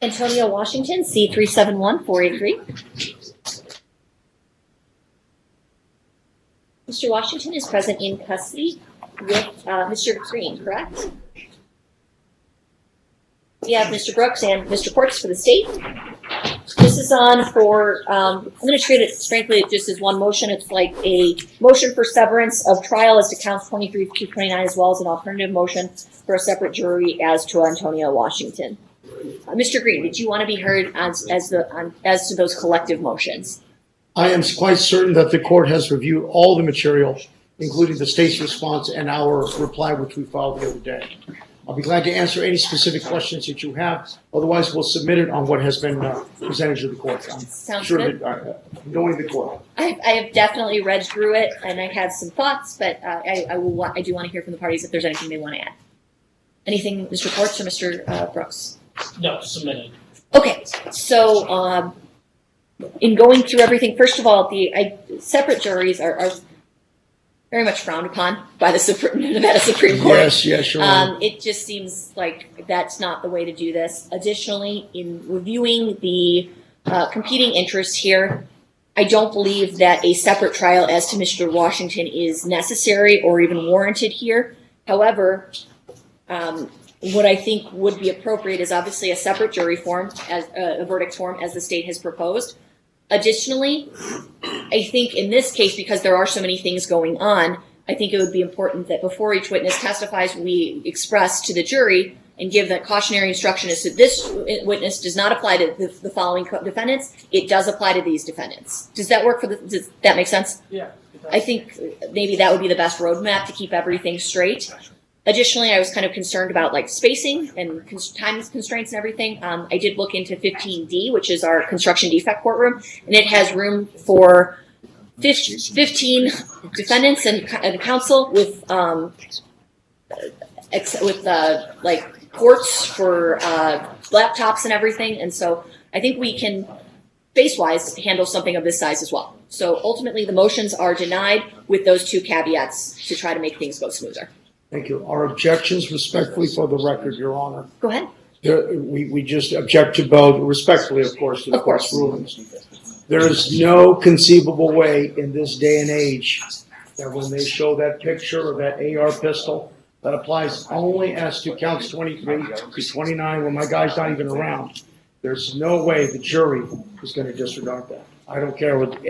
Antonio Washington, C371483. Mr. Washington is present in custody with Mr. Green, correct? We have Mr. Brooks and Mr. Portz for the state. This is on for, I'm going to treat it, frankly, just as one motion. It's like a motion for severance of trial as to counts 23 through 29, as well as an alternative motion for a separate jury as to Antonio Washington. Mr. Green, did you want to be heard as to those collective motions? I am quite certain that the court has reviewed all the material, including the state's response and our reply, which we filed the other day. I'll be glad to answer any specific questions that you have. Otherwise, we'll submit it on what has been presented to the court. Sounds good. Knowing the court. I have definitely read through it, and I have some thoughts, but I do want to hear from the parties if there's anything they want to add. Anything, Mr. Portz or Mr. Brooks? No, submitted. Okay, so in going through everything, first of all, the separate juries are very much frowned upon by the Nevada Supreme Court. Yes, sure. It just seems like that's not the way to do this. Additionally, in reviewing the competing interests here, I don't believe that a separate trial as to Mr. Washington is necessary or even warranted here. However, what I think would be appropriate is obviously a separate jury form, as a verdict form, as the state has proposed. Additionally, I think in this case, because there are so many things going on, I think it would be important that before each witness testifies, we express to the jury and give that cautionary instruction as to this witness does not apply to the following defendants. It does apply to these defendants. Does that work does that make sense? Yeah. I think maybe that would be the best roadmap to keep everything straight. Additionally, I was kind of concerned about like spacing and time constraints and everything. I did look into 15D, which is our construction defect courtroom, and it has room for 15 defendants and counsel with like ports for laptops and everything. And so I think we can space-wise handle something of this size as well. So ultimately, the motions are denied with those two caveats to try to make things go smoother. Thank you. Our objections, respectfully, for the record, Your Honor. Go ahead. We just object to both, respectfully, of course, to the court's rulings. There is no conceivable way in this day and age that when they show that picture of that AR pistol, that applies only as to counts 23 to 29 when my guy's not even around. There's no way the jury is going to disregard that. I don't care what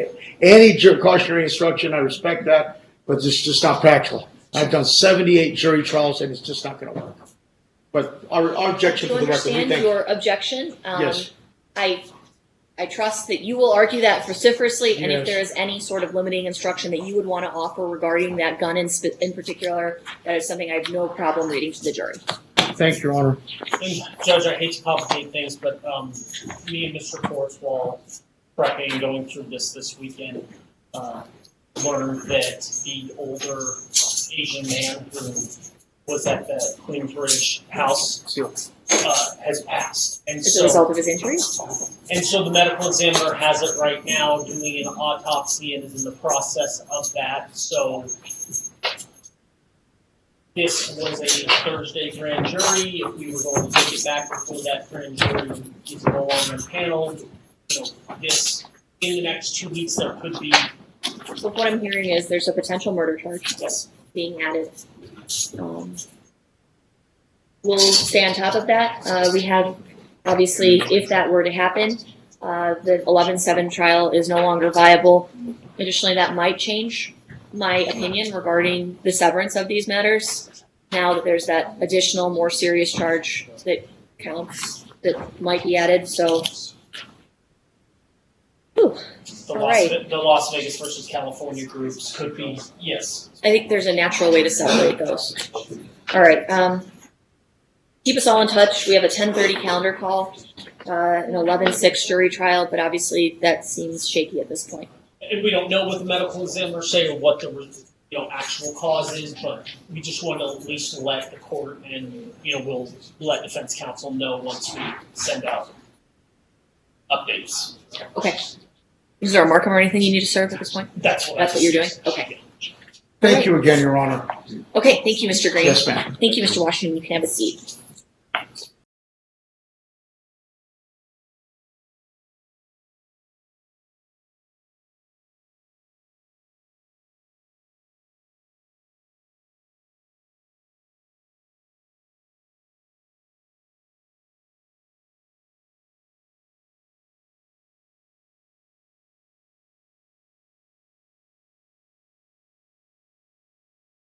any cautionary instruction. I respect that, but it's just not practical. I've done 78 jury trials, and it's just not going to work. But our objection to the record. I understand your objection. Yes. I trust that you will argue that vociferously, and Yes. if there is any sort of limiting instruction that you would want to offer regarding that gun in particular, that is something I have no problem reading to the jury. Thank you, Your Honor. And Judge, I hate to complicate things, but me and Mr. Portz, while prepping and going through this weekend, learned that the older Asian man who was at the Queensbridge house has passed. And As a result of his injuries? And so the medical examiner has it right now doing an autopsy and is in the process of that. So this was a Thursday grand jury. If we were going to take it back before that grand jury is no longer impaneled, this in the next 2 weeks there could be. So what I'm hearing is there's a potential murder charge Yes. being added. We'll stay on top of that. We have, obviously, if that were to happen, the 11-7 trial is no longer viable. Additionally, that might change my opinion regarding the severance of these matters. Now that there's that additional, more serious charge that counts, that might be added. So, whew. The Right. Las Vegas versus California groups could be, yes. I think there's a natural way to separate those. All right. Keep us all in touch. We have a 10:30 calendar call, an 11-6 jury trial, but obviously that seems shaky at this point. And we don't know what the medical examiner say or what the actual cause is, but we just want to at least let the court and we'll let defense counsel know once we send out updates. Okay. Is there a markham or anything you need to serve at this point? That's what you're doing? Okay. Thank you again, Your Honor. Okay, thank you, Mr. Green. Yes, ma'am. Thank you, Mr. Washington. You can have a seat.